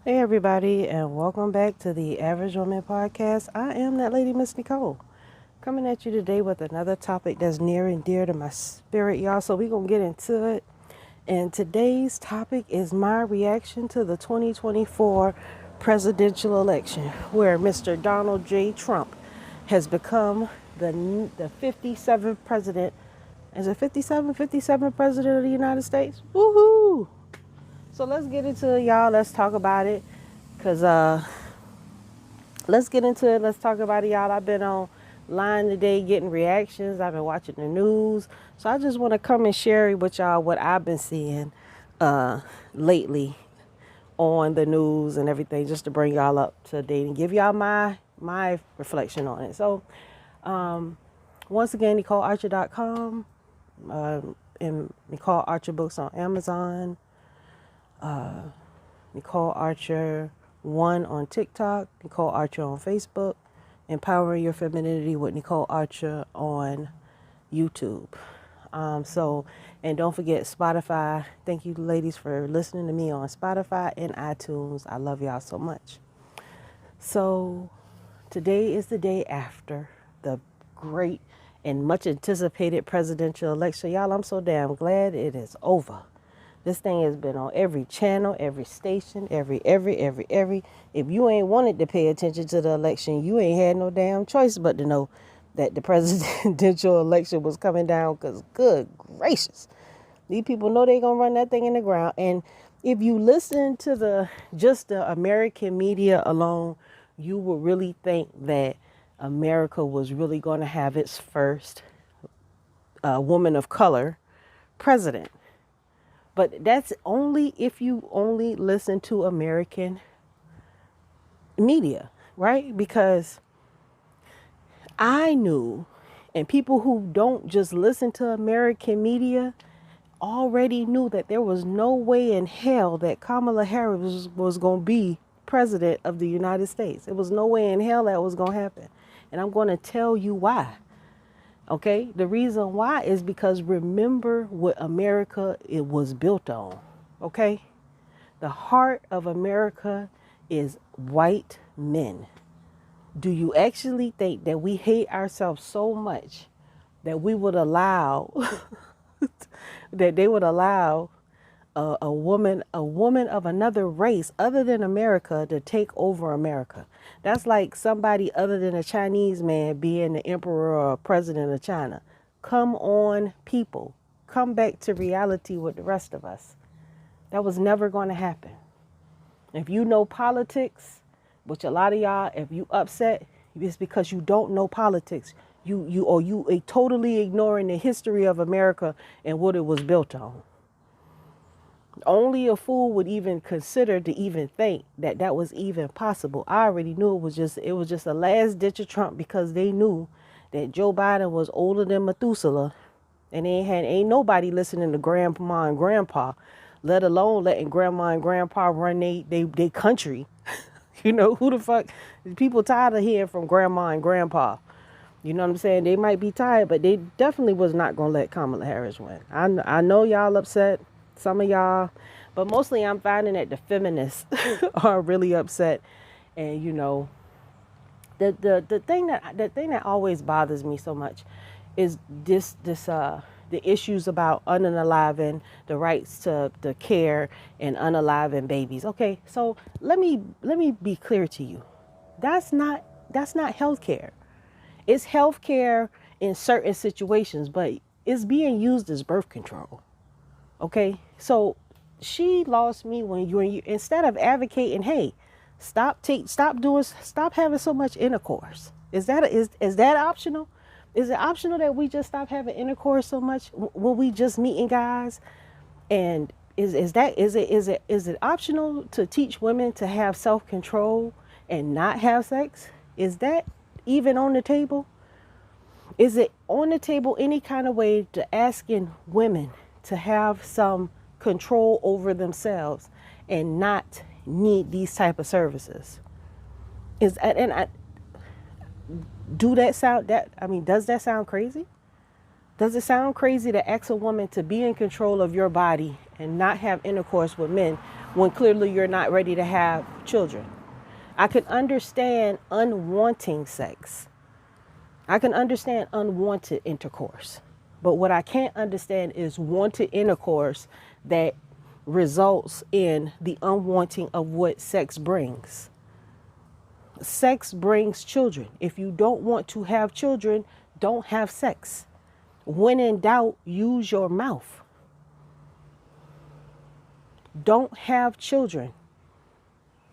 Hey everybody, and welcome back to the Average Woman Podcast. I am that lady, Miss Nicole, coming at you today with another topic that's near and dear to my spirit, y'all. So we're gonna get into it. And today's topic is my reaction to the 2024 presidential election, where Mr. Donald J. Trump has become the 57th president. Is it 57? 57th president of the United States? Woohoo! So let's get into it, y'all. Let's talk about it. Cause let's get into it. Let's talk about it, y'all. I've been online today getting reactions. I've been watching the news. So I just want to come and share with y'all what I've been seeing lately on the news and everything, just to bring y'all up to date and give y'all my reflection on it. So once again, NicoleArcher.com and Nicole Archer Books on Amazon. Nicole Archer 1 on TikTok, Nicole Archer on Facebook, Empowering Your Femininity with Nicole Archer on YouTube. And don't forget Spotify. Thank you, ladies, for listening to me on Spotify and iTunes. I love y'all so much. So today is the day after the great and much anticipated presidential election. Y'all, I'm so damn glad it is over. This thing has been on every channel, every station, every. If you ain't wanted to pay attention to the election, you ain't had no damn choice but to know that the presidential election was coming down, because good gracious, these people know they going to run that thing in the ground. And if you listen to the American media alone, you would really think that America was really going to have its first woman of color president. But that's only if you only listen to American media, right? Because I knew, and people who don't just listen to American media already knew, that there was no way in hell that Kamala Harris was going to be president of the United States. There was no way in hell that was going to happen. And I'm going to tell you why. Okay, the reason why is because remember what America it was built on. Okay, the heart of America is white men. Do you actually think that we hate ourselves so much that we would allow that they would allow a woman of another race other than America to take over America? That's like somebody other than a Chinese man being the emperor or president of China. Come on, people. Come back to reality with the rest of us. That was never going to happen. If you know politics, which a lot of y'all, if you upset, it's because you don't know politics. You totally ignoring the history of America and what it was built on. Only a fool would even consider to even think that that was even possible. I already knew it was just a last ditch of Trump, because they knew that Joe Biden was older than Methuselah, and ain't nobody listening to grandma and grandpa, let alone letting grandma and grandpa run they country. You know, who the fuck, people tired of hearing from grandma and grandpa. You know what I'm saying? They might be tired, but they definitely was not going to let Kamala Harris win. I know y'all upset, some of y'all, but mostly I'm finding that the feminists are really upset. And you know, the thing that always bothers me so much is the issues about unaliving, the rights to the care and unaliving babies. Okay, so let me be clear to you. That's not health care. It's health care in certain situations, but it's being used as birth control. Okay, so she lost me when you instead of advocating, hey, stop having so much intercourse. Is that optional? Is it optional that we just stop having intercourse so much when we just meeting guys? And is it optional to teach women to have self-control and not have sex? Is that even on the table? Is it on the table any kind of way to asking women to have some control over themselves and not need these type of services? Does that sound crazy? Does it sound crazy to ask a woman to be in control of your body and not have intercourse with men when clearly you're not ready to have children. I can understand unwanting sex. I can understand unwanted intercourse. But what I can't understand is wanted intercourse that results in the unwanting of what sex brings. Sex brings children. If you don't want to have children, don't have sex. When in doubt, use your mouth. Don't have children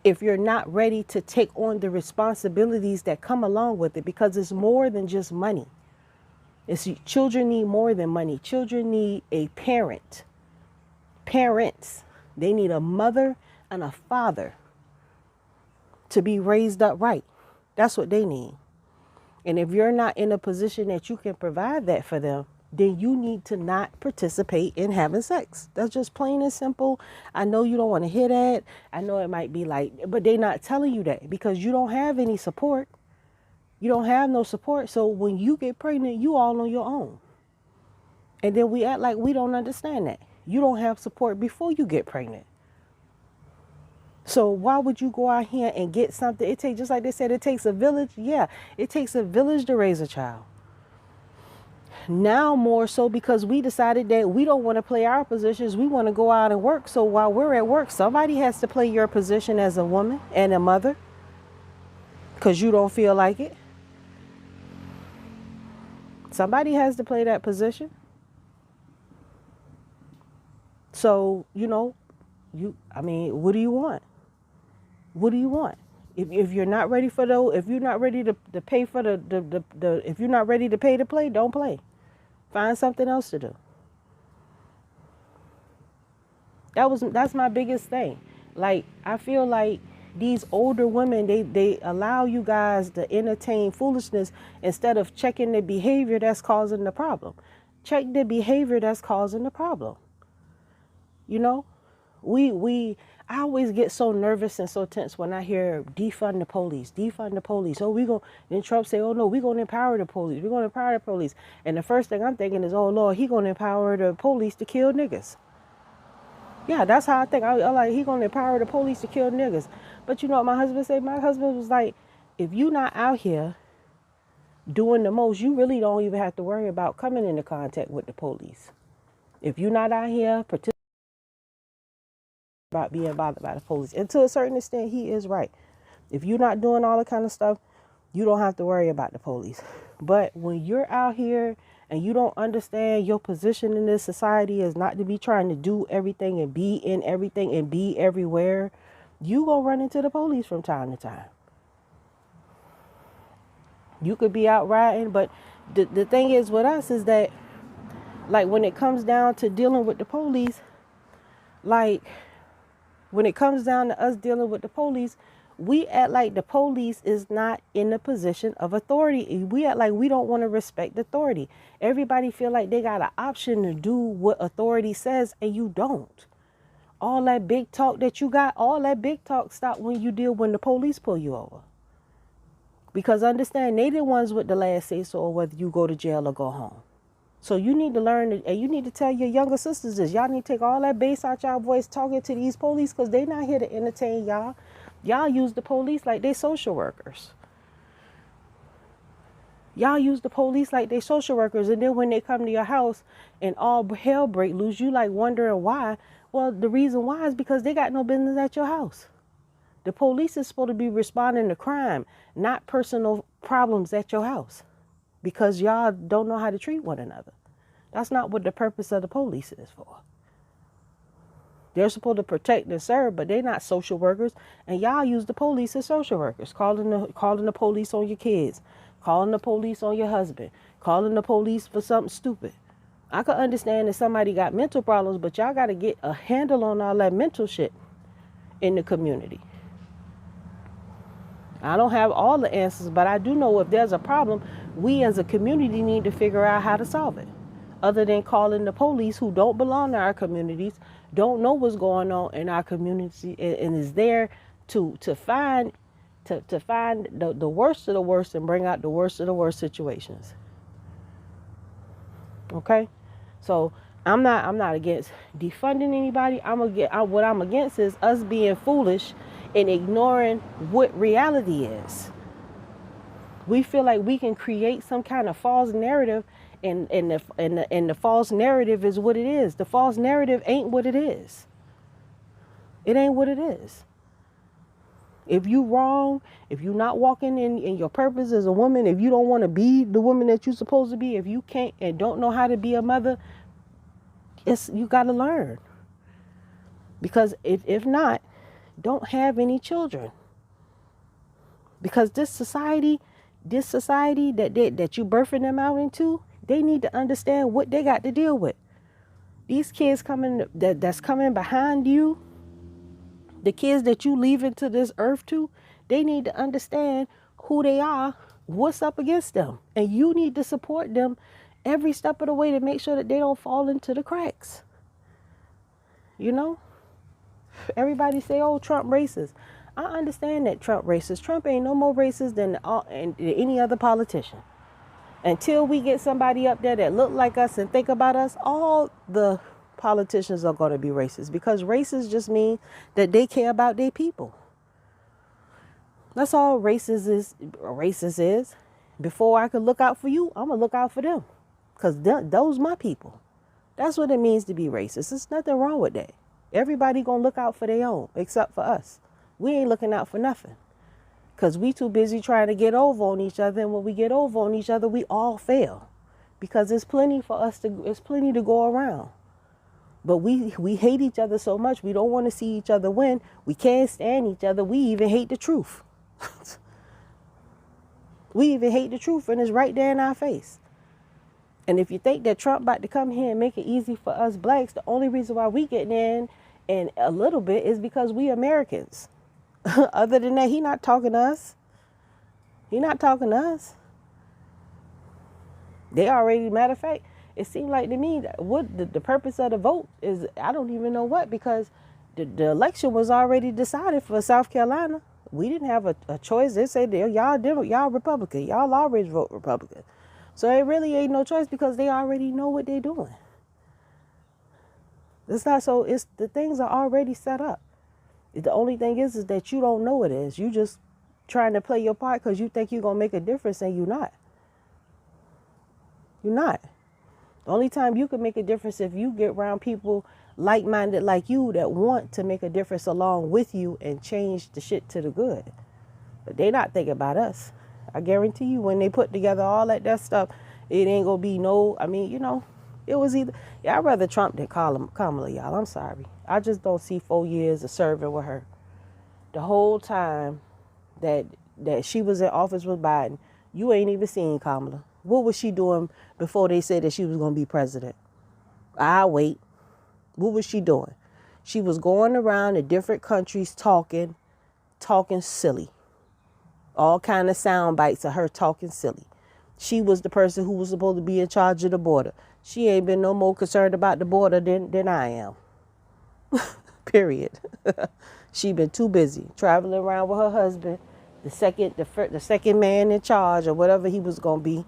if you're not ready to take on the responsibilities that come along with it, because it's more than just money. Children need more than money. Children need a parent. Parents, they need a mother and a father to be raised up right. That's what they need. And if you're not in a position that you can provide that for them, then you need to not participate in having sex. That's just plain and simple. I know you don't want to hear that. I know it might be like, but they're not telling you that because you don't have any support. You don't have no support. So when you get pregnant, you all on your own. And then we act like we don't understand that. You don't have support before you get pregnant. So why would you go out here and get something? It takes, just like they said, it takes a village. Yeah, it takes a village to raise a child. Now more so because we decided that we don't want to play our positions. We want to go out and work. So while we're at work, somebody has to play your position as a woman and a mother because you don't feel like it. Somebody has to play that position. So, what do you want? What do you want? If you're not ready for if you're not ready to pay for if you're not ready to pay to play, don't play. Find something else to do. That's my biggest thing. Like, I feel like these older women, they allow you guys to entertain foolishness instead of checking the behavior that's causing the problem. Check the behavior that's causing the problem. I always get so nervous and so tense when I hear defund the police. Oh, then Trump say, oh no, we're going to empower the police. We're going to empower the police. And the first thing I'm thinking is, oh Lord, he going to empower the police to kill niggas. Yeah, that's how I think. I like, he going to empower the police to kill niggas. But you know what my husband said? My husband was like, if you not out here doing the most, you really don't even have to worry about coming into contact with the police. If you're not out here participating about being bothered by the police. And to a certain extent, he is right. If you're not doing all the kind of stuff, you don't have to worry about the police. But when you're out here and you don't understand your position in this society is not to be trying to do everything and be in everything and be everywhere, you gonna run into the police from time to time. You could be out riding, but the thing is with us is that, like, when it comes down to dealing with the police, when it comes down to us dealing with the police, we act like the police is not in a position of authority. We act like we don't want to respect authority. Everybody feel like they got an option to do what authority says, and you don't. All that big talk that you got, all that big talk stop when the police pull you over. Because understand, they the ones with the last say so or whether you go to jail or go home. So you need to learn, and you need to tell your younger sisters this. Y'all need to take all that bass out y'all voice talking to these police, because they not here to entertain y'all. Y'all use the police like they social workers. Y'all use the police like they social workers, and then when they come to your house and all hell break loose, you like wondering why. Well, the reason why is because they got no business at your house. The police is supposed to be responding to crime, not personal problems at your house, because y'all don't know how to treat one another. That's not what the purpose of the police is for. They're supposed to protect and serve, but they're not social workers. And y'all use the police as social workers, calling the police on your kids, calling the police on your husband, calling the police for something stupid. I could understand if somebody got mental problems, but y'all got to get a handle on all that mental shit in the community. I don't have all the answers, but I do know if there's a problem, we as a community need to figure out how to solve it. Other than calling the police, who don't belong to our communities, don't know what's going on in our community, and is there to find the worst of the worst and bring out the worst of the worst situations. Okay? So I'm not against defunding anybody. What I'm against is us being foolish and ignoring what reality is. We feel like we can create some kind of false narrative, and the false narrative is what it is. The false narrative ain't what it is. It ain't what it is. If you wrong, if you not walking in your purpose as a woman, if you don't want to be the woman that you're supposed to be, if you can't and don't know how to be a mother, you got to learn. Because if not, don't have any children. Because this society that you birthing them out into, they need to understand what they got to deal with. These kids that's coming behind you, the kids that you leaving to this earth to, they need to understand who they are, what's up against them. And you need to support them every step of the way to make sure that they don't fall into the cracks. You know? Everybody say, oh, Trump racist. I understand that Trump racist. Trump ain't no more racist than any other politician. Until we get somebody up there that look like us and think about us, all the politicians are going to be racist, because racist just means that they care about their people. That's all racist is. Before I could look out for you, I'm going to look out for them, because those my people. That's what it means to be racist. There's nothing wrong with that. Everybody going to look out for their own, except for us. We ain't looking out for nothing, because we too busy trying to get over on each other. And when we get over on each other, we all fail, because there's plenty to go around. But we hate each other so much. We don't want to see each other win. We can't stand each other. We even hate the truth. We even hate the truth, and it's right there in our face. And if you think that Trump about to come here and make it easy for us blacks, the only reason why we getting in and a little bit is because we Americans. Other than that, he not talking to us. He not talking to us. They already, matter of fact, it seemed like to me that what the purpose of the vote is, I don't even know what, because the election was already decided for South Carolina. We didn't have a choice. They said, y'all Republican. Y'all always vote Republican. So it really ain't no choice, because they already know what they're doing. The things are already set up. The only thing is that you don't know it is. You just trying to play your part because you think you're going to make a difference, and you're not. You're not. The only time you can make a difference if you get around people like-minded like you that want to make a difference along with you and change the shit to the good. But they not thinking about us. I guarantee you, when they put together all that stuff, it ain't going to be it was either, I'd rather Trump than Kamala, y'all. I'm sorry. I just don't see 4 years of serving with her. The whole time that she was in office with Biden, you ain't even seen Kamala. What was she doing before they said that she was going to be president? I'll wait. What was she doing? She was going around to different countries talking silly. All kind of sound bites of her talking silly. She was the person who was supposed to be in charge of the border. She ain't been no more concerned about the border than I am. Period. She been too busy traveling around with her husband, the second man in charge, or whatever he was going to be.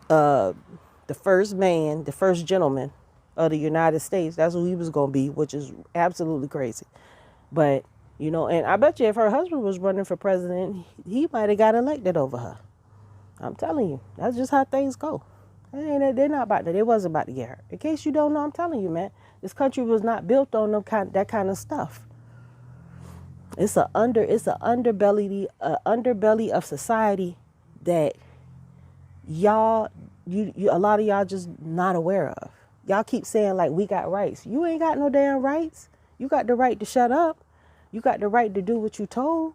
The first gentleman of the United States. That's who he was going to be, which is absolutely crazy. But, and I bet you if her husband was running for president, he might have got elected over her. I'm telling you, that's just how things go. They're not about that. They wasn't about to get her. In case you don't know, I'm telling you, man, this country was not built on that kind of stuff. It's a underbelly of society that y'all, a lot of y'all just not aware of. Y'all keep saying like we got rights. You ain't got no damn rights. You got the right to shut up. You got the right to do what you told.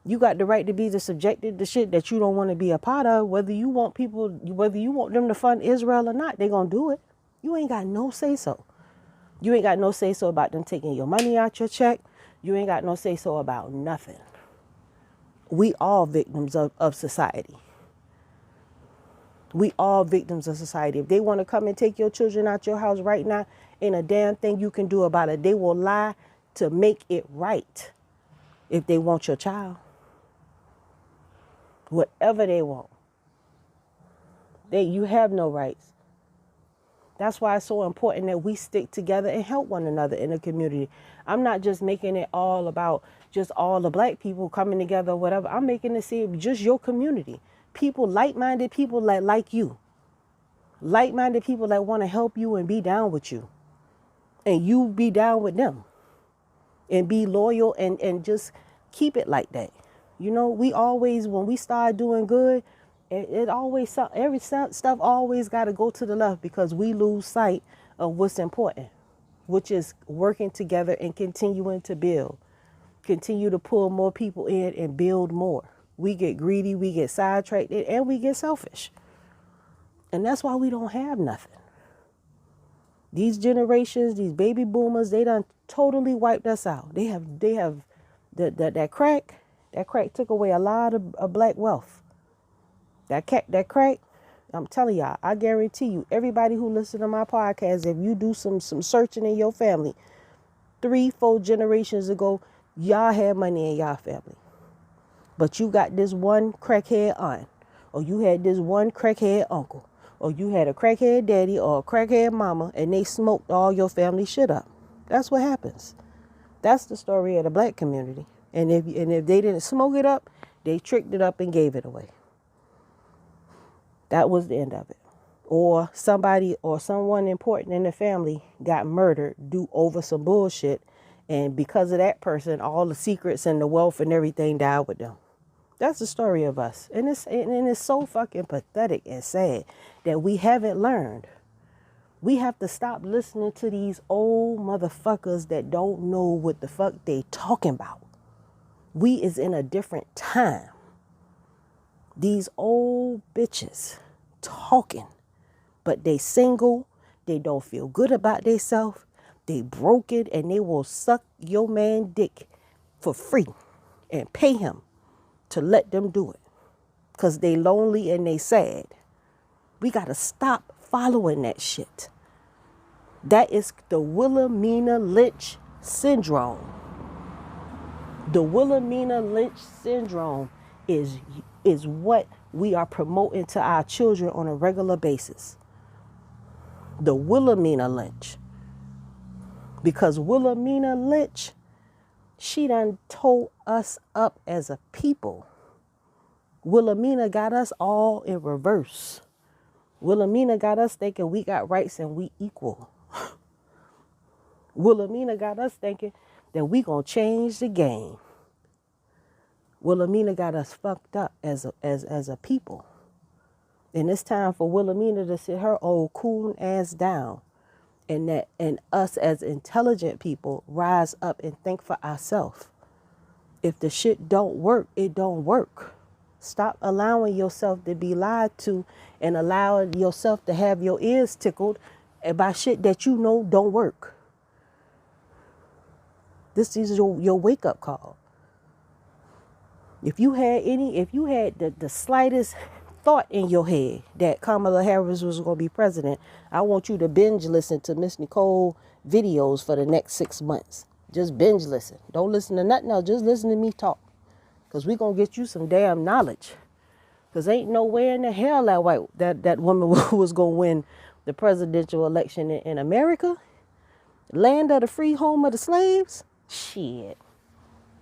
You got the right to be subjected to shit that you don't want to be a part of. Whether you want them to fund Israel or not, they gonna do it. You ain't got no say so. You ain't got no say so about them taking your money out your check. You ain't got no say so about nothing. We all victims of society. We all victims of society. If they want to come and take your children out your house right now, ain't a damn thing you can do about it. They will lie to make it right if they want your child. Whatever they want. You have no rights. That's why it's so important that we stick together and help one another in the community. I'm not just making it all about just all the black people coming together or whatever. I'm making it see just your community. People, like-minded people that like you. Like-minded people that want to help you and be down with you. And you be down with them. And be loyal and just keep it like that. You know, we always, when we start doing good, it always, every stuff always got to go to the left because we lose sight of what's important, which is working together and continuing to build. Continue to pull more people in and build more. We get greedy, we get sidetracked, and we get selfish. And that's why we don't have nothing. These generations, these baby boomers, they done totally wiped us out. They have that crack took away a lot of black wealth. That crack, I'm telling y'all, I guarantee you, everybody who listens to my podcast, if you do some searching in your family, 3-4 generations ago, y'all had money in y'all family. But you got this one crackhead aunt, or you had this one crackhead uncle, or you had a crackhead daddy or a crackhead mama, and they smoked all your family shit up. That's what happens. That's the story of the black community. And if they didn't smoke it up, they tricked it up and gave it away. That was the end of it. Or somebody or someone important in the family got murdered due over some bullshit. And because of that person, all the secrets and the wealth and everything died with them. That's the story of us. And it's so fucking pathetic and sad that we haven't learned. We have to stop listening to these old motherfuckers that don't know what the fuck they talking about. We is in a different time. These old bitches talking, but they single, they don't feel good about themselves, they broken, and they will suck your man dick for free and pay him to let them do it because they lonely and they sad. We got to stop following that shit. That is the Wilhelmina Lynch syndrome. The Wilhelmina Lynch syndrome is what we are promoting to our children on a regular basis. The Wilhelmina Lynch. Because Wilhelmina Lynch, she done tore us up as a people. Wilhelmina got us all in reverse. Wilhelmina got us thinking we got rights and we equal. Wilhelmina got us thinking that we gonna change the game. Wilhelmina got us fucked up as a people. And it's time for Wilhelmina to sit her old cool ass down and us as intelligent people rise up and think for ourselves. If the shit don't work, it don't work. Stop allowing yourself to be lied to and allowing yourself to have your ears tickled by shit that you know don't work. This is your wake-up call. If you had the slightest thought in your head that Kamala Harris was going to be president, I want you to binge listen to Miss Nicole videos for the next 6 months. Just binge listen. Don't listen to nothing else. Just listen to me talk. Because we're going to get you some damn knowledge. Because ain't nowhere in the hell that woman was going to win the presidential election in America. Land of the free, home of the slaves. Shit.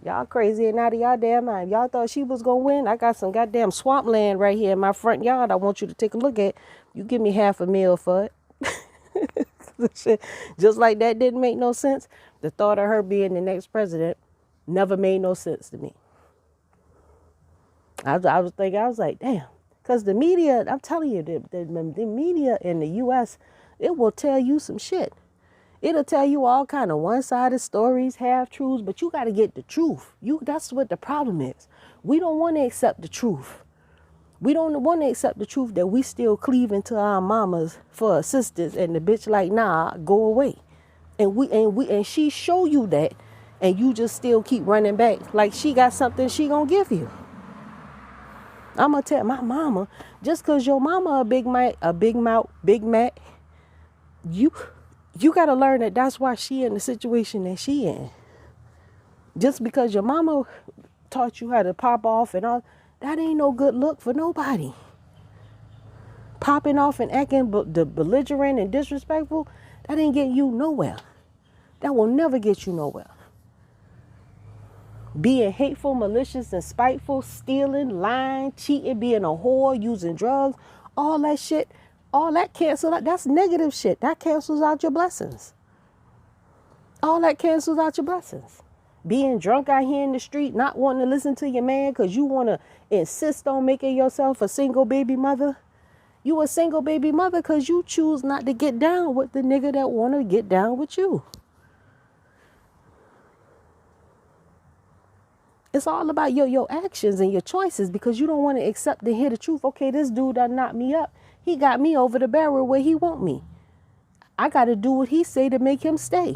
Y'all crazy and out of y'all damn mind. Y'all thought she was going to win? I got some goddamn swampland right here in my front yard I want you to take a look at. You give me $500,000 for it. Just like that didn't make no sense. The thought of her being the next president never made no sense to me. I was thinking, I was like, damn. Because the media, I'm telling you, the media in the U.S., it will tell you some shit. It'll tell you all kind of one-sided stories, half-truths, but you got to get the truth. That's what the problem is. We don't want to accept the truth. We don't want to accept the truth that we still cleaving to our mamas for assistance, and the bitch like, nah, go away. And she show you that, and you just still keep running back like she got something she gonna give you. I'm gonna tell my mama, just cause your mama a Big Mac, you got to learn that that's why she in the situation that she in. Just because your mama taught you how to pop off and all, that ain't no good look for nobody. Popping off and acting the belligerent and disrespectful, that ain't getting you nowhere. That will never get you nowhere. Being hateful, malicious, and spiteful, stealing, lying, cheating, being a whore, using drugs, all that shit, all that cancels out. That's negative shit. That cancels out your blessings. All that cancels out your blessings. Being drunk out here in the street, not wanting to listen to your man because you want to insist on making yourself a single baby mother. You a single baby mother because you choose not to get down with the nigga that want to get down with you. It's all about your actions and your choices because you don't want to accept and hear the truth. Okay, this dude that knocked me up, he got me over the barrel where he want me. I got to do what he say to make him stay.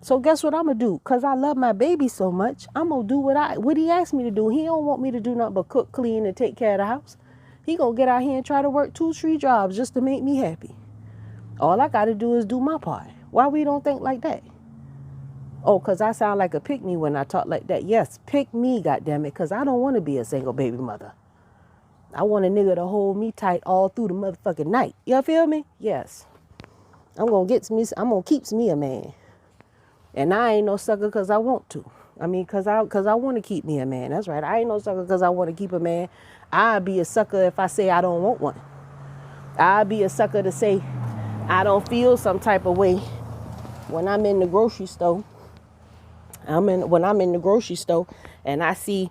So guess what I'm going to do? Because I love my baby so much, I'm going to do what he asked me to do. He don't want me to do nothing but cook, clean, and take care of the house. He going to get out here and try to work 2-3 jobs just to make me happy. All I got to do is do my part. Why we don't think like that? Oh, because I sound like a pick-me when I talk like that. Yes, pick me, goddammit, because I don't want to be a single baby mother. I want a nigga to hold me tight all through the motherfucking night. You feel me? Yes. I'm going to keep me a man. And I ain't no sucker because I want to. I mean, because I want to keep me a man. That's right. I ain't no sucker because I want to keep a man. I'd be a sucker if I say I don't want one. I'd be a sucker to say I don't feel some type of way when I'm in the grocery store. When I'm in the grocery store and I see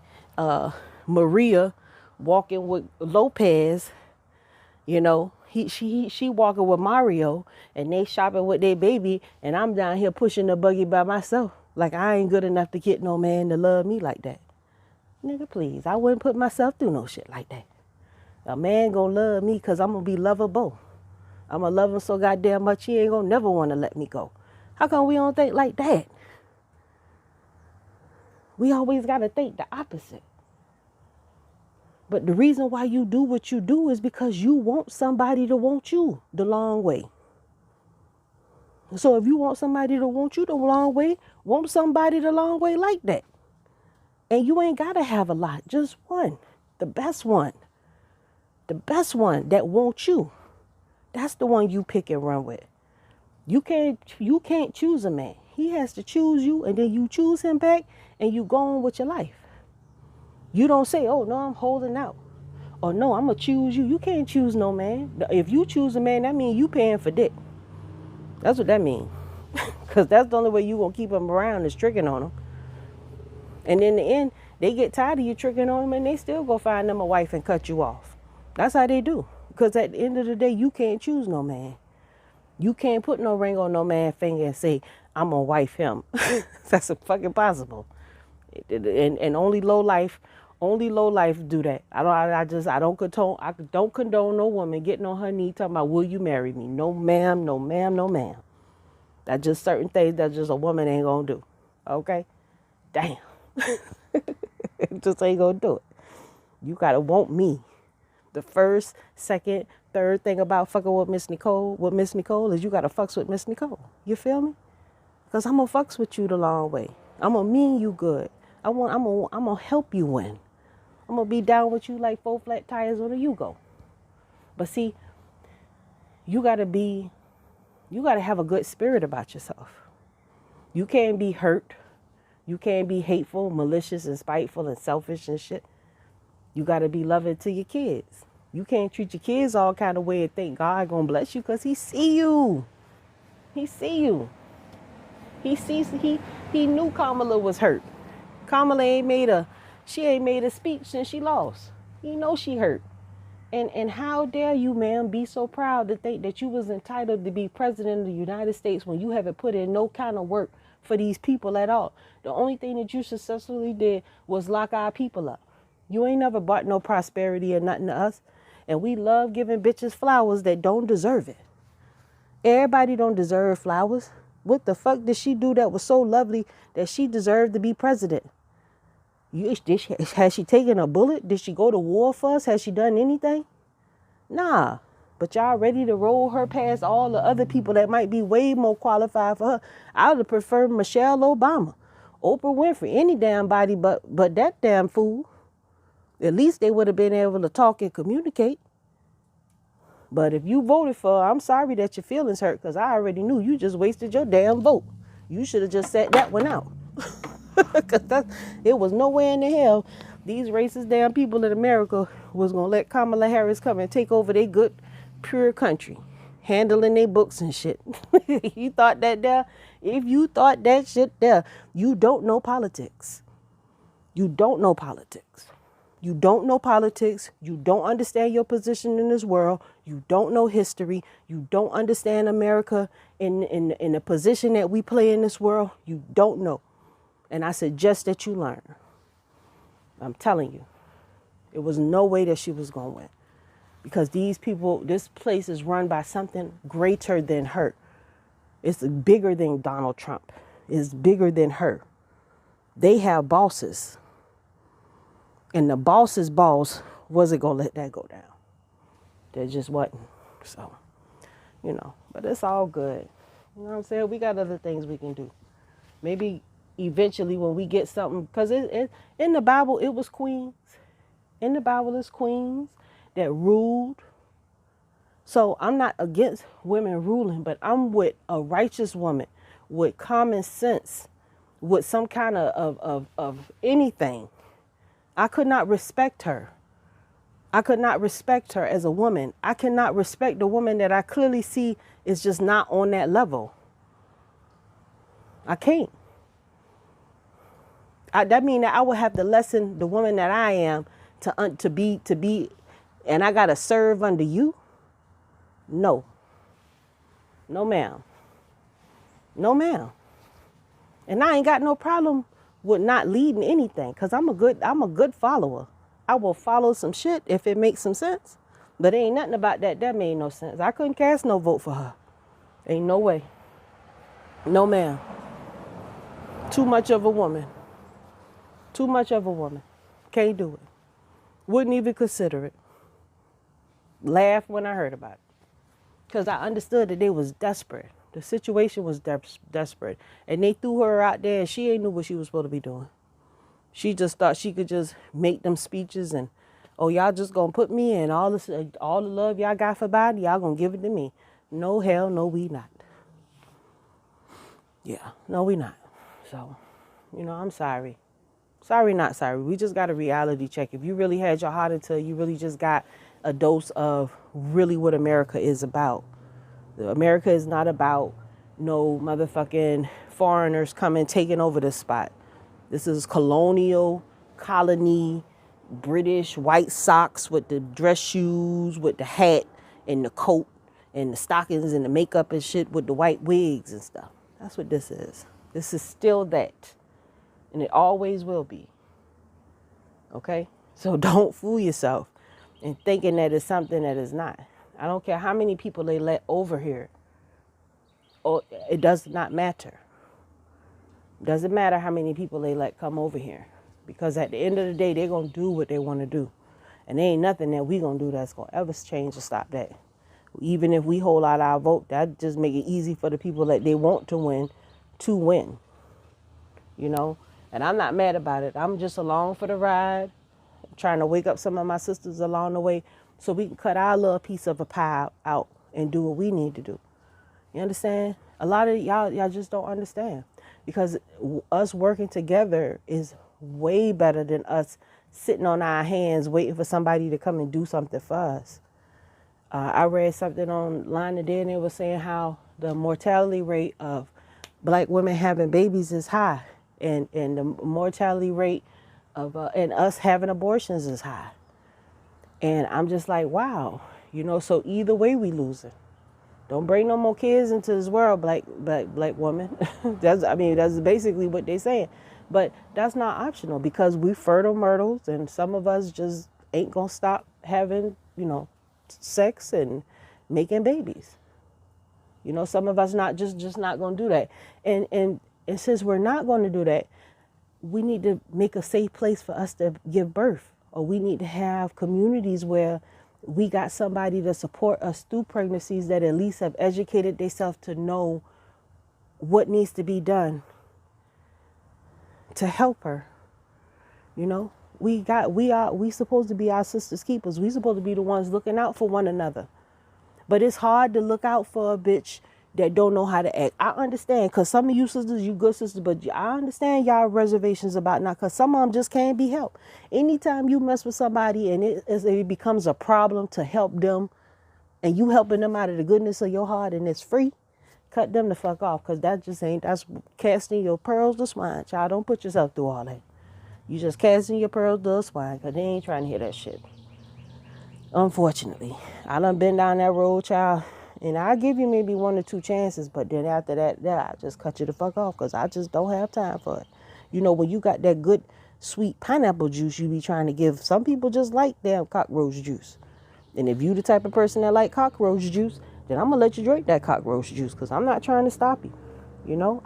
Maria walking with Lopez, you know, she walking with Mario and they shopping with their baby and I'm down here pushing the buggy by myself. Like I ain't good enough to get no man to love me like that. Nigga, please. I wouldn't put myself through no shit like that. A man gonna love me because I'm gonna be lovable. I'm gonna love him so goddamn much he ain't gonna never want to let me go. How come we don't think like that? We always got to think the opposite. But the reason why you do what you do is because you want somebody to want you the long way. So if you want somebody to want you the long way, want somebody the long way like that. And you ain't got to have a lot, just one. The best one. The best one that wants you. That's the one you pick and run with. You can't choose a man. He has to choose you and then you choose him back and you go on with your life. You don't say, oh, no, I'm holding out. Or no, I'm going to choose you. You can't choose no man. If you choose a man, that means you paying for dick. That's what that means. Because that's the only way you going to keep them around is tricking on them. And in the end, they get tired of you tricking on them and they still go find them a wife and cut you off. That's how they do. Because at the end of the day, you can't choose no man. You can't put no ring on no man's finger and say, I'm going to wife him. That's fucking possible. And only low life do that. I don't condone no woman getting on her knee talking about, will you marry me? No ma'am, no ma'am, no ma'am. That's just certain things that just a woman ain't gonna do. Okay? Damn. Just ain't gonna do it. You gotta want me. The first, second, third thing about fucking with Miss Nicole is you gotta fucks with Miss Nicole. You feel me? Because I'm gonna fucks with you the long way. I'm gonna mean you good. I'm gonna help you win. I'm gonna be down with you like 4 flat tires on a Yugo. But see, you gotta have a good spirit about yourself. You can't be hurt. You can't be hateful, malicious, and spiteful and selfish and shit. You gotta be loving to your kids. You can't treat your kids all kind of way and think God gonna bless you because he see you. He see you. He knew Kamala was hurt. Kamala ain't made a speech since she lost. He know she hurt. And how dare you, ma'am, be so proud to think that you was entitled to be president of the United States when you haven't put in no kind of work for these people at all. The only thing that you successfully did was lock our people up. You ain't never brought no prosperity or nothing to us. And we love giving bitches flowers that don't deserve it. Everybody don't deserve flowers. What the fuck did she do that was so lovely that she deserved to be president? Has she taken a bullet? Did she go to war for us? Has she done anything? Nah. But y'all ready to roll her past all the other people that might be way more qualified for her. I would have preferred Michelle Obama, Oprah Winfrey, any damn body but that damn fool. At least they would have been able to talk and communicate. But if you voted for, I'm sorry that your feelings hurt, because I already knew you just wasted your damn vote. You should have just sat that one out. Because it was nowhere in the hell these racist damn people in America was going to let Kamala Harris come and take over their good, pure country, handling their books and shit. You thought that there? If you thought that shit there, you don't know politics. You don't know politics. You don't know politics. You don't understand your position in this world. You don't know history. You don't understand America in the position that we play in this world. You don't know. And I suggest that you learn. I'm telling you, it was no way that she was going to win. Because these people, this place is run by something greater than her. It's bigger than Donald Trump. It's bigger than her. They have bosses. And the boss's boss wasn't going to let that go down. There just wasn't. So, but it's all good. You know what I'm saying? We got other things we can do. Maybe eventually when we get something, because in the Bible, it was queens. In the Bible, it's queens that ruled. So I'm not against women ruling, but I'm with a righteous woman with common sense, with some kind of anything. I could not respect her. I could not respect her as a woman. I cannot respect the woman that I clearly see is just not on that level. I can't. That means that I would have to lessen the woman that I am to be, and I gotta serve under you. No, ma'am. No, ma'am. And I ain't got no problem with not leading anything, because I'm a good follower. I will follow some shit if it makes some sense. But ain't nothing about that made no sense. I couldn't cast no vote for her. Ain't no way. No, ma'am. Too much of a woman. Too much of a woman. Can't do it. Wouldn't even consider it. Laughed when I heard about it. Because I understood that they was desperate. The situation was desperate. And they threw her out there and she ain't knew what she was supposed to be doing. She just thought she could just make them speeches and, oh, y'all just going to put me in. All the love y'all got for Biden, y'all going to give it to me. No, hell, no, we not. Yeah, no, we not. So, I'm sorry. Sorry, not sorry. We just got a reality check. If you really had your heart into it, you really just got a dose of really what America is about. America is not about no motherfucking foreigners coming taking over this spot. This is colonial, colony, British, white socks with the dress shoes, with the hat and the coat and the stockings and the makeup and shit with the white wigs and stuff. That's what this is. This is still that. And it always will be. Okay? So don't fool yourself in thinking that it's something that is not. I don't care how many people they let over here. Or it does not matter. It doesn't matter how many people they let come over here. Because at the end of the day, they're going to do what they want to do. And there ain't nothing that we going to do that's going to ever change or stop that. Even if we hold out our vote, that just make it easy for the people that they want to win. And I'm not mad about it. I'm just along for the ride, trying to wake up some of my sisters along the way so we can cut our little piece of a pie out and do what we need to do. You understand? A lot of y'all just don't understand, because us working together is way better than us sitting on our hands waiting for somebody to come and do something for us. I read something online today and they were saying how the mortality rate of black women having babies is high, and the mortality rate of and us having abortions is high. And I'm just like, wow, so either way we losing. Don't bring no more kids into this world, black woman. That's basically what they're saying. But that's not optional, because we fertile myrtles, and some of us just ain't gonna stop having, sex and making babies. Some of us not just not gonna do that. And since we're not gonna do that, we need to make a safe place for us to give birth, or we need to have communities where we got somebody to support us through pregnancies that at least have educated themselves to know what needs to be done to help her. We supposed to be our sisters' keepers. We supposed to be the ones looking out for one another. But it's hard to look out for a bitch that don't know how to act. I understand, because some of you sisters, you good sisters, but I understand y'all reservations about not, because some of them just can't be helped. Anytime you mess with somebody and it becomes a problem to help them, and you helping them out of the goodness of your heart and it's free, cut them the fuck off, because that's casting your pearls to swine. Child, don't put yourself through all that. You just casting your pearls to a swine, because they ain't trying to hear that shit. Unfortunately, I done been down that road, child, and I'll give you maybe 1 or 2 chances, but then after that, I just cut you the fuck off, because I just don't have time for it. You know, when you got that good, sweet pineapple juice you be trying to give, some people just like damn cockroach juice. And if you the type of person that like cockroach juice, then I'm going to let you drink that cockroach juice, because I'm not trying to stop you. You know,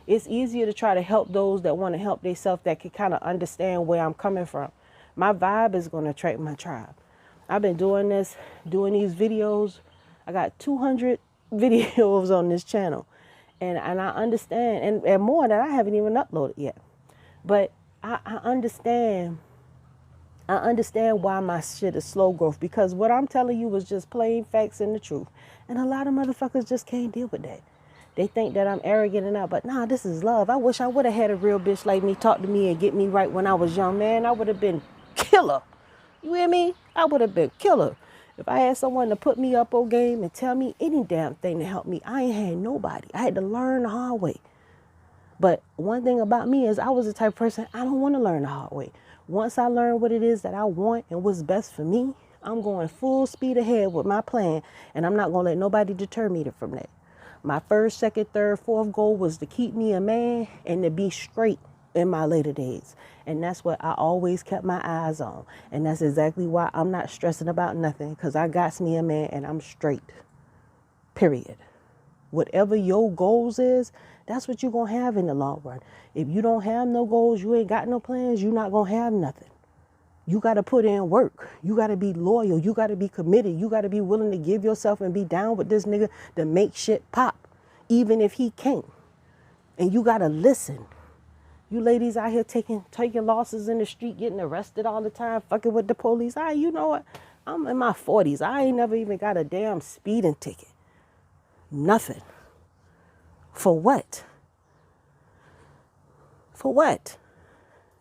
it's easier to try to help those that want to help themselves, that can kind of understand where I'm coming from. My vibe is going to attract my tribe. I've been doing these videos. I got 200 videos on this channel. And I understand, and more that I haven't even uploaded yet. But I understand why my shit is slow growth, because what I'm telling you is just plain facts and the truth. And a lot of motherfuckers just can't deal with that. They think that I'm arrogant and all, but nah, this is love. I wish I would have had a real bitch like me talk to me and get me right when I was young, man. I would have been killer. You hear me? I would have been killer. If I had someone to put me up on game and tell me any damn thing to help me, I ain't had nobody. I had to learn the hard way. But one thing about me is I was the type of person, I don't want to learn the hard way. Once I learn what it is that I want and what's best for me, I'm going full speed ahead with my plan, and I'm not going to let nobody deter me from that. My first, second, third, fourth goal was to keep me a man and to be straight in my later days. And that's what I always kept my eyes on. And that's exactly why I'm not stressing about nothing, because I got me a man and I'm straight. Period. Whatever your goals is, that's what you're going to have in the long run. If you don't have no goals, you ain't got no plans, you're not going to have nothing. You got to put in work. You got to be loyal. You got to be committed. You got to be willing to give yourself and be down with this nigga to make shit pop, even if he can't. And you got to listen. You ladies out here taking losses in the street, getting arrested all the time, fucking with the police. You know what? I'm in my 40s. I ain't never even got a damn speeding ticket. Nothing. For what? For what?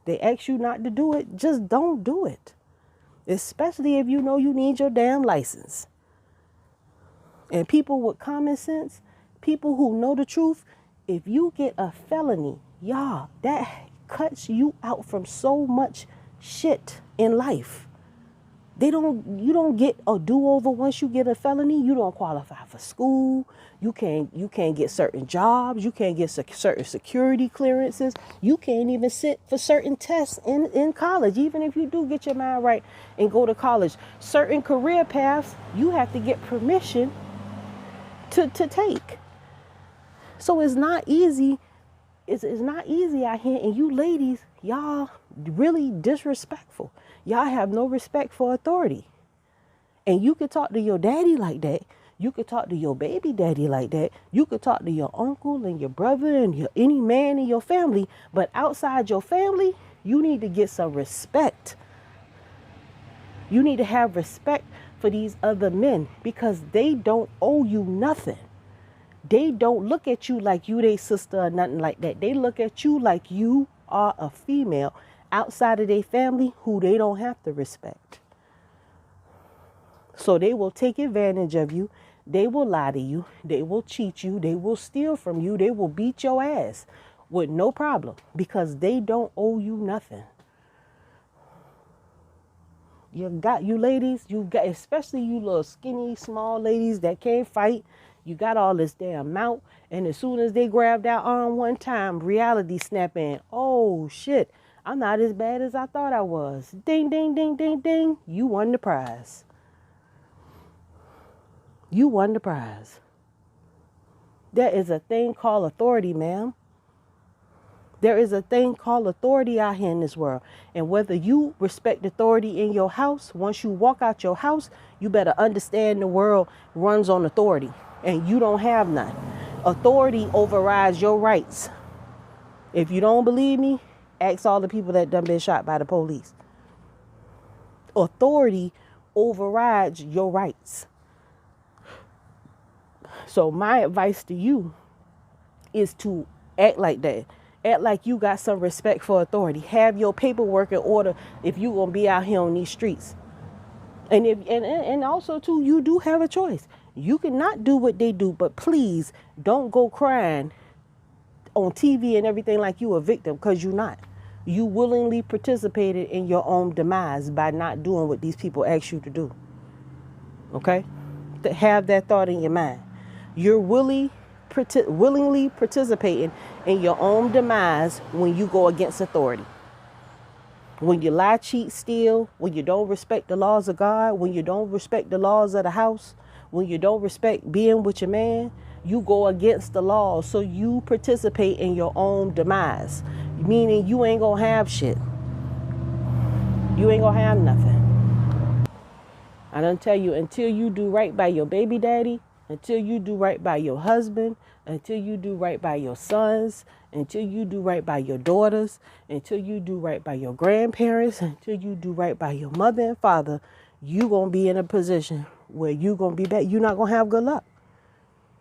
They ask you not to do it, just don't do it. Especially if you know you need your damn license. And people with common sense, people who know the truth, if you get a felony, y'all, that cuts you out from so much shit in life. You don't get a do-over once you get a felony. You don't qualify for school. You can't get certain jobs. You can't get certain security clearances. You can't even sit for certain tests in college. Even if you do get your mind right and go to college, certain career paths, you have to get permission to take. So it's not easy. It's not easy out here. And you ladies, y'all really disrespectful. Y'all have no respect for authority. And you could talk to your daddy like that. You could talk to your baby daddy like that. You could talk to your uncle and your brother and any man in your family. But outside your family, you need to get some respect. You need to have respect for these other men, because they don't owe you nothing. They don't look at you like you their sister or nothing like that. They look at you like you are a female outside of their family who they don't have to respect. So they will take advantage of you. They will lie to you. They will cheat you. They will steal from you. They will beat your ass with no problem, because they don't owe you nothing. You ladies, especially you little skinny, small ladies that can't fight. You got all this damn mount, and as soon as they grab that arm one time, reality snap in. Oh shit, I'm not as bad as I thought I was. Ding, ding, ding, ding, ding. You won the prize. You won the prize. There is a thing called authority, ma'am. There is a thing called authority out here in this world. And whether you respect authority in your house, once you walk out your house, you better understand the world runs on authority. And you don't have none. Authority overrides your rights. If you don't believe me, ask all the people that done been shot by the police. Authority overrides your rights. So my advice to you is to act like that. Act like you got some respect for authority. Have your paperwork in order if you're gonna be out here on these streets. And also too, you do have a choice. You cannot do what they do, but please don't go crying on TV and everything like you a victim, because you're not. You willingly participated in your own demise by not doing what these people asked you to do. Okay? To have that thought in your mind. You're willingly participating in your own demise when you go against authority. When you lie, cheat, steal, when you don't respect the laws of God, when you don't respect the laws of the house, when you don't respect being with your man, you go against the laws. So you participate in your own demise. Meaning you ain't gonna have shit. You ain't gonna have nothing. I done tell you, until you do right by your baby daddy, until you do right by your husband, until you do right by your sons, until you do right by your daughters, until you do right by your grandparents, until you do right by your mother and father, you going to be in a position where you going to be back. You're not going to have good luck.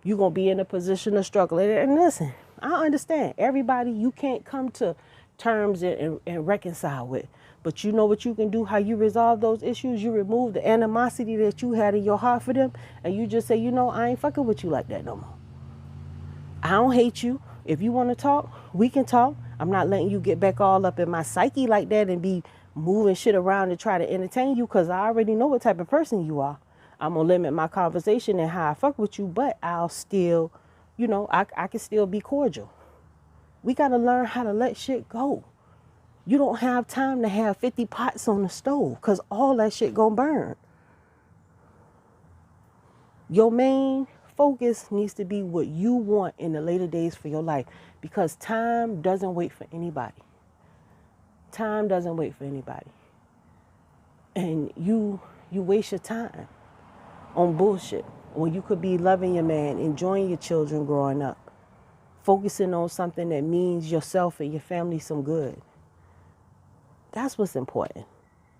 You're going to be in a position of struggle. And listen, I understand everybody you can't come to terms and reconcile with. But you know what you can do, how you resolve those issues? You remove the animosity that you had in your heart for them, and you just say, you know, I ain't fucking with you like that no more. I don't hate you. If you want to talk, we can talk. I'm not letting you get back all up in my psyche like that and be moving shit around to try to entertain you, because I already know what type of person you are. I'm going to limit my conversation and how I fuck with you, but I'll still, you know, I can still be cordial. We got to learn how to let shit go. You don't have time to have 50 pots on the stove, because all that shit gonna burn. Your main focus needs to be what you want in the later days for your life, because time doesn't wait for anybody. Time doesn't wait for anybody. And you waste your time on bullshit when you could be loving your man, enjoying your children growing up, focusing on something that means yourself and your family some good. That's what's important.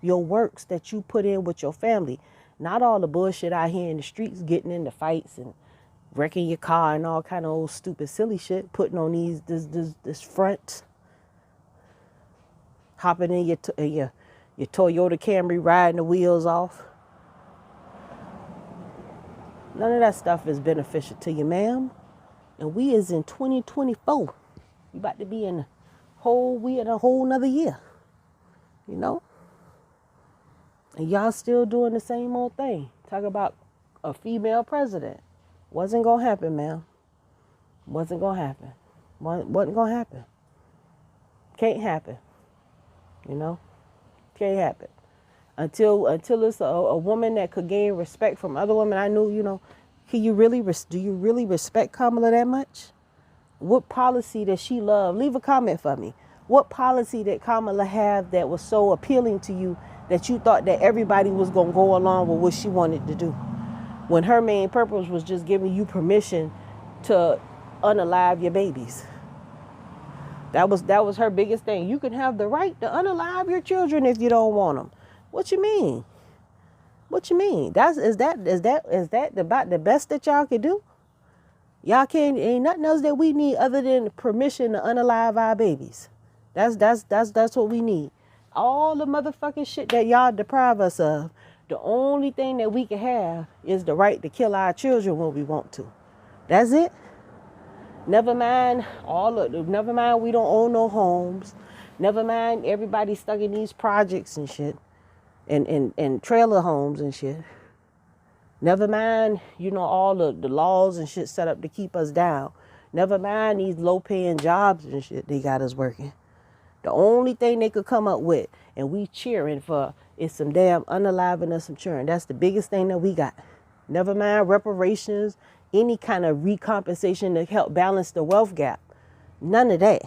Your works that you put in with your family. Not all the bullshit out here in the streets, getting into fights and wrecking your car and all kind of old stupid silly shit. Putting on this front. Hopping in your Toyota Camry, riding the wheels off. None of that stuff is beneficial to you, ma'am. And we is in 2024. We about to be in a whole nother year. You know? And y'all still doing the same old thing. Talk about a female president. Wasn't going to happen, ma'am. Wasn't going to happen. Wasn't going to happen. Can't happen. You know? Can't happen. Until it's a woman that could gain respect from other women. I knew, you know, do you really respect Kamala that much? What policy does she love? Leave a comment for me. What policy did Kamala have that was so appealing to you that you thought that everybody was going to go along with what she wanted to do, when her main purpose was just giving you permission to unalive your babies? That was her biggest thing. You can have the right to unalive your children if you don't want them. What you mean? What you mean? Is that about the best that y'all can do? Y'all ain't nothing else that we need other than permission to unalive our babies. That's what we need. All the motherfucking shit that y'all deprive us of, the only thing that we can have is the right to kill our children when we want to. That's it. Never mind we don't own no homes. Never mind everybody stuck in these projects and shit. And trailer homes and shit. Never mind, you know, all the laws and shit set up to keep us down. Never mind these low paying jobs and shit they got us working. The only thing they could come up with, and we cheering for, is some damn unaliving of some children. That's the biggest thing that we got. Never mind reparations, any kind of recompensation to help balance the wealth gap. None of that.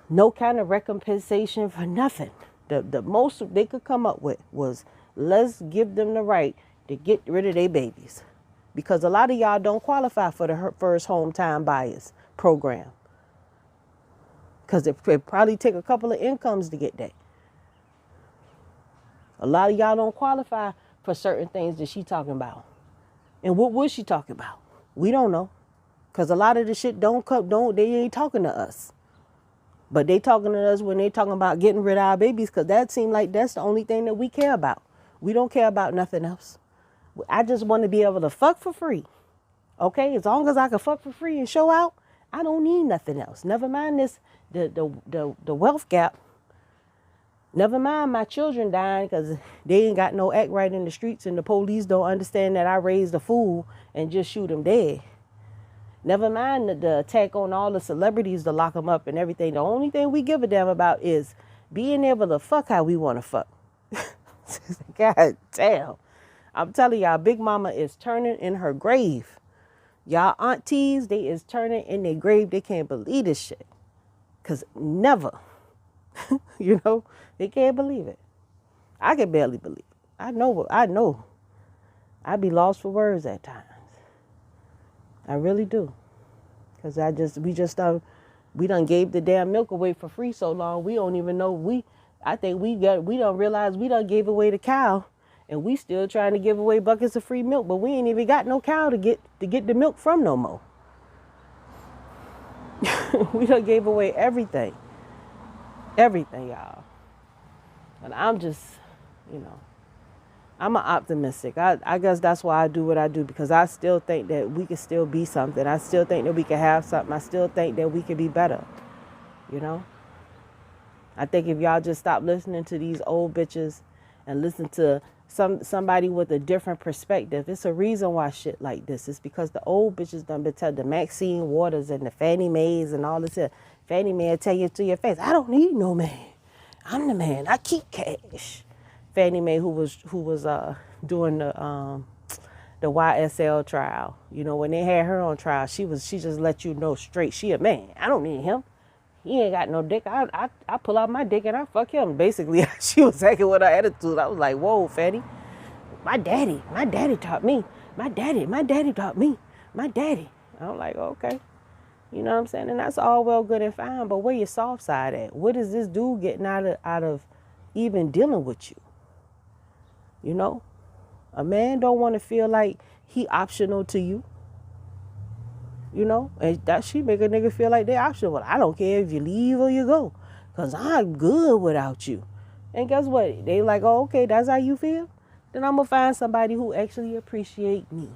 No kind of recompensation for nothing. The most they could come up with was, let's give them the right to get rid of their babies. Because a lot of y'all don't qualify for the first hometown buyers program. Because it probably take a couple of incomes to get that. A lot of y'all don't qualify for certain things that she talking about. And what was she talking about? We don't know. Because a lot of the shit they ain't talking to us. But they talking to us when they talking about getting rid of our babies, because that seems like that's the only thing that we care about. We don't care about nothing else. I just want to be able to fuck for free. Okay? As long as I can fuck for free and show out, I don't need nothing else. Never mind the wealth gap. Never mind my children dying because they ain't got no act right in the streets and the police don't understand that I raised a fool and just shoot them dead. Never mind the attack on all the celebrities to lock them up and everything. The only thing we give a damn about is being able to fuck how we want to fuck. God damn. I'm telling y'all, Big Mama is turning in her grave. Y'all aunties, they is turning in their grave. They can't believe this shit. Because never, they can't believe it. I can barely believe it. I know. I be lost for words at times. I really do. Because we done gave the damn milk away for free so long. We don't even know. I think we don't realize we done gave away the cow. And we still trying to give away buckets of free milk. But we ain't even got no cow to get the milk from no more. We done gave away everything. Everything, y'all. And I'm just, I'm an optimistic. I guess that's why I do what I do, because I still think that we can still be something. I still think that we can have something. I still think that we can be better. I think if y'all just stop listening to these old bitches and listen to somebody with a different perspective, it's a reason why shit like this. It's because the old bitches done been telling the Maxine Waters and the Fannie Mae's and all this. Fannie Mae tell you to your face, I don't need no man. I'm the man. I keep cash. Fannie Mae, who was doing the YSL trial. When they had her on trial, she just let you know straight, she a man. I don't need him. He ain't got no dick. I pull out my dick and I fuck him. Basically, she was acting with her attitude. I was like, whoa, Fannie. My daddy taught me. My daddy taught me. My daddy. I'm like, okay. You know what I'm saying? And that's all well, good and fine. But where your soft side at? What is this dude getting out of even dealing with you? A man don't want to feel like he optional to you. And that she make a nigga feel like they optional. Well, I don't care if you leave or you go, because I'm good without you. And guess what? They like, oh, okay, that's how you feel? Then I'm going to find somebody who actually appreciate me.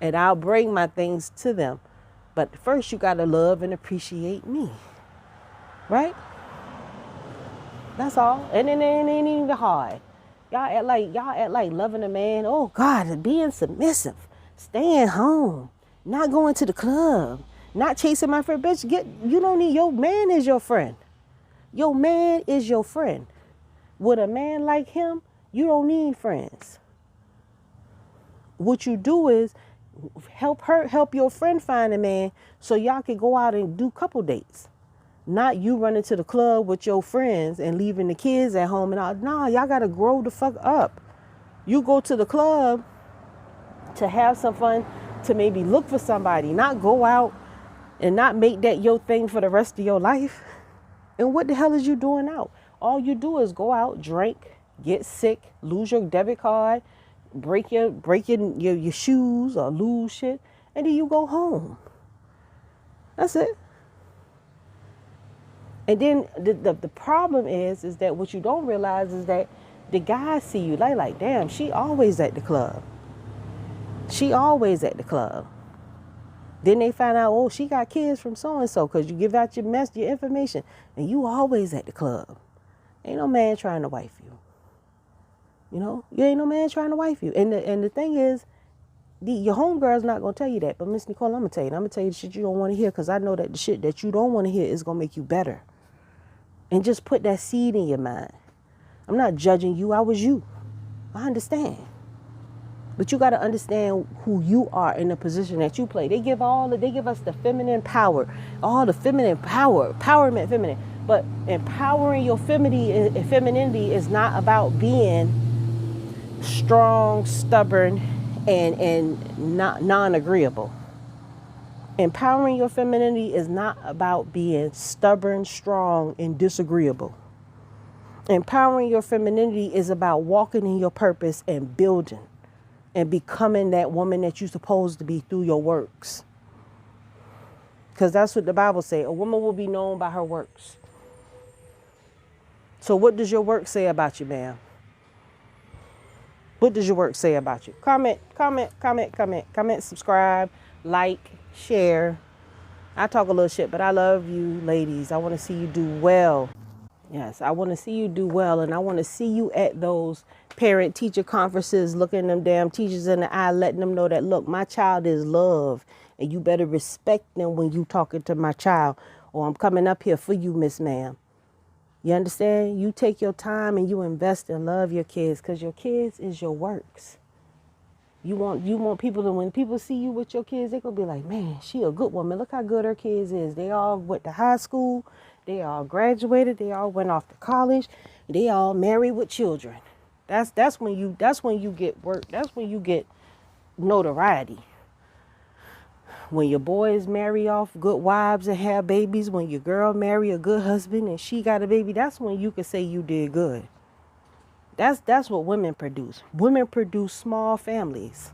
And I'll bring my things to them. But first, you got to love and appreciate me. Right? That's all. And it ain't even hard. Y'all act like loving a man. Oh, God, being submissive. Staying home. Not going to the club. Not chasing my friend. Bitch, you don't need, your man is your friend. Your man is your friend. With a man like him, you don't need friends. What you do is help your friend find a man so y'all can go out and do couple dates. Not you running to the club with your friends and leaving the kids at home and all. Nah, y'all got to grow the fuck up. You go to the club to have some fun, to maybe look for somebody, not go out and not make that your thing for the rest of your life. And what the hell is you doing out? All you do is go out, drink, get sick, lose your debit card, break your shoes or lose shit, and then you go home. That's it. And then the problem is that what you don't realize is that the guys see you like, damn, she always at the club. She always at the club. Then they find out, oh, she got kids from so-and-so, because you give out your information, and you always at the club. Ain't no man trying to wife you. You ain't no man trying to wife you. And the thing is, your homegirl's not going to tell you that. But Miss Nicole, I'm going to tell you the shit you don't want to hear, because I know that the shit that you don't want to hear is going to make you better. And just put that seed in your mind. I'm not judging you. I was you. I understand. But you got to understand who you are in the position that you play. They give us the feminine power, all the feminine power, empowerment, feminine. But empowering your femininity is not about being strong, stubborn, and not non-agreeable. Empowering your femininity is not about being stubborn, strong, and disagreeable. Empowering your femininity is about walking in your purpose and building. and becoming that woman that you're supposed to be through your works. Because that's what the Bible says. A woman will be known by her works. So what does your work say about you, ma'am? What does your work say about you? Comment, subscribe, like, share. I talk a little shit, but I love you ladies. I want to see you do well. Yes, I want to see you do well, and I want to see you at those parent-teacher conferences, looking them damn teachers in the eye, letting them know that, look, my child is loved, and you better respect them when you talking to my child, or I'm coming up here for you, Miss Ma'am. You understand? You take your time and you invest and love your kids, because your kids is your works. You want people to, when people see you with your kids, they gonna be like, man, she a good woman. Look how good her kids is. They all went to high school. They all graduated. They all went off to college. They all married with children. That's when you get work. That's when you get notoriety. When your boys marry off good wives and have babies, when your girl marry a good husband and she got a baby, that's when you can say you did good. That's what women produce. Women produce small families.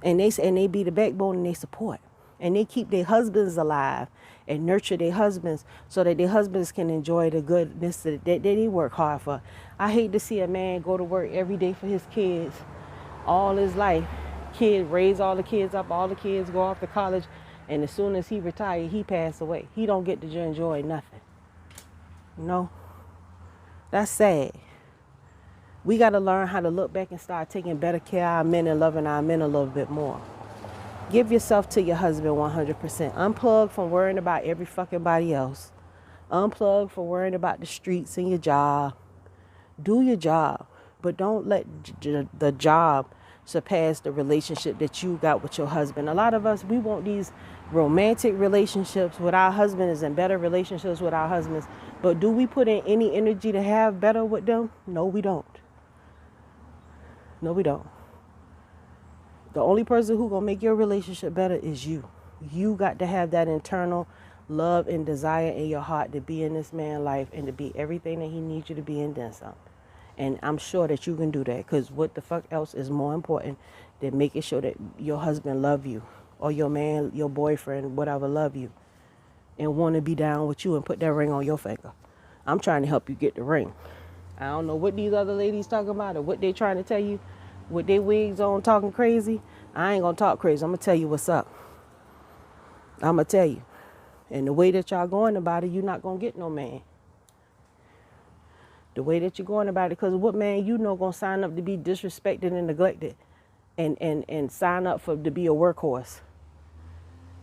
And they be the backbone and they support. And they keep their husbands alive and nurture their husbands so that their husbands can enjoy the goodness that they work hard for. I hate to see a man go to work every day for his kids all his life. Raise all the kids up, all the kids go off to college, and as soon as he retired, he passed away. He don't get to enjoy nothing. You know? That's sad. We got to learn how to look back and start taking better care of our men and loving our men a little bit more. Give yourself to your husband 100%. Unplug from worrying about every fucking body else. Unplug from worrying about the streets and your job. Do your job, but don't let the job surpass the relationship that you got with your husband. A lot of us, we want these romantic relationships with our husbands and better relationships with our husbands. But do we put in any energy to have better with them? No, we don't. No, we don't. The only person who gonna make your relationship better is you. You got to have that internal love and desire in your heart to be in this man's life and to be everything that he needs you to be, and then some. And I'm sure that you can do that, because what the fuck else is more important than making sure that your husband love you, or your man, your boyfriend, whatever, love you and want to be down with you and put that ring on your finger. I'm trying to help you get the ring. I don't know what these other ladies talking about or what they trying to tell you with their wigs on talking crazy. I ain't gonna talk crazy. I'm gonna tell you what's up. I'm gonna tell you. And the way that y'all going about it, you're not gonna get no man. The way that you're going about it, because what man you know gonna sign up to be disrespected and neglected and sign up to be a workhorse?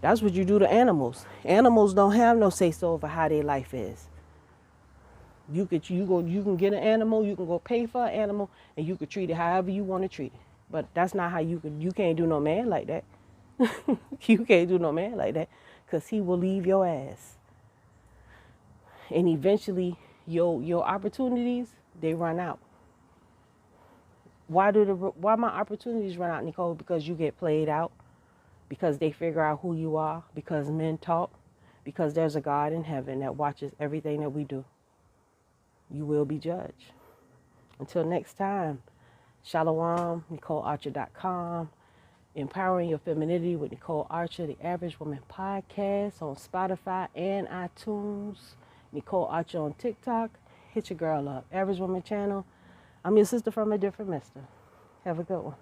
That's what you do to animals. Animals don't have no say so over how their life is. You can get an animal, you can go pay for an animal, and you can treat it however you want to treat it. But that's not how you can't do no man like that. You can't do no man like that, because he will leave your ass. And eventually your opportunities, they run out. Why my opportunities run out, Nicole? Because you get played out, because they figure out who you are, because men talk, because there's a God in heaven that watches everything that we do. You will be judged. Until next time, Shalom, NicoleArcher.com, Empowering Your Femininity with Nicole Archer, the Average Woman Podcast on Spotify and iTunes. Nicole Archer on TikTok. Hit your girl up. Average Woman channel. I'm your sister from a different mister. Have a good one.